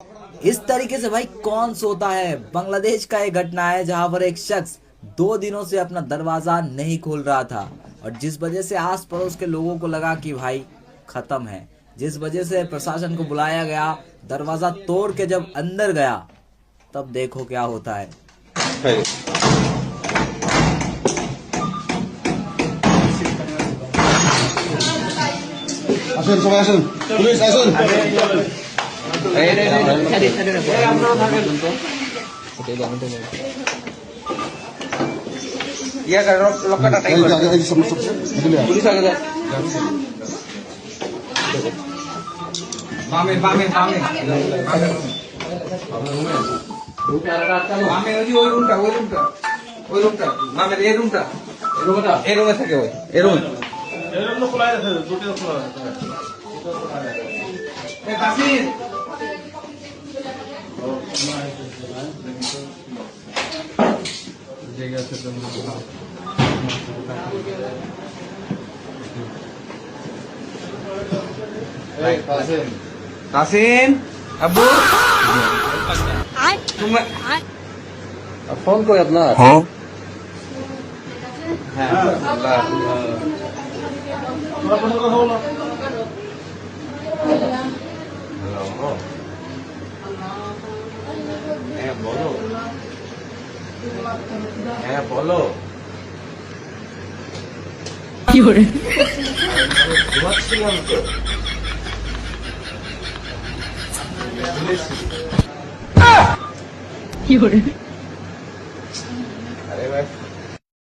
इस तरीके से भाई कौन सोता है। बांग्लादेश का एक घटना है जहां पर एक शख्स 2 दिनों से अपना दरवाजा नहीं खोल रहा था और जिस वजह से आस पड़ोस के लोगों को लगा कि भाई खत्म है, जिस वजह से प्रशासन को बुलाया गया। दरवाजा तोड़ के जब अंदर गया तब देखो क्या होता है। আসুন সবাই আসুন, পুলিশ আসুন। বামে বামে বামে বামে ওই রুমটা ওই রুমটা ওই রুমটা বামে এই রুমটা এই রুমে থাকে ওই এই রুম খোলা আছে দুটো খোলা আছে এ কাসির জায়গা আছে তো কাসিম আব্বু ফোন কই আপনার? হ্যাঁ বলো, হ্যাঁ বলো। কি করে ঘুমাচ্ছিলাম তো। কি করে